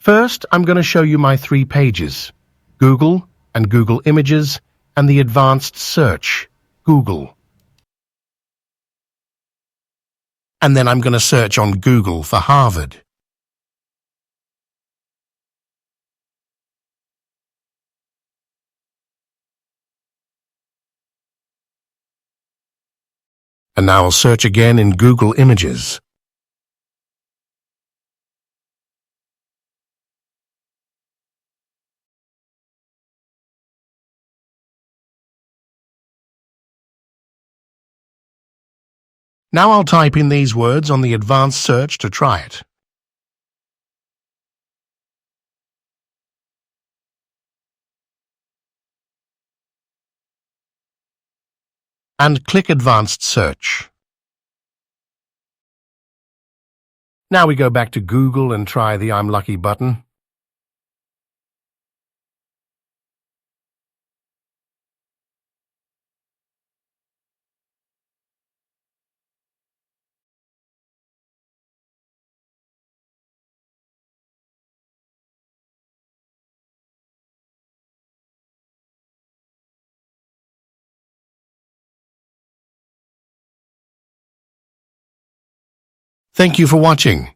First, I'm going to show you my 3 pages: Google and Google Images and the advanced search, Google. And then I'm going to search on Google for Harvard. And now I'll search again in Google Images. Now I'll type in these words on the advanced search to try it. And click Advanced Search. Now we go back to Google and try the I'm Lucky button. Thank you for watching.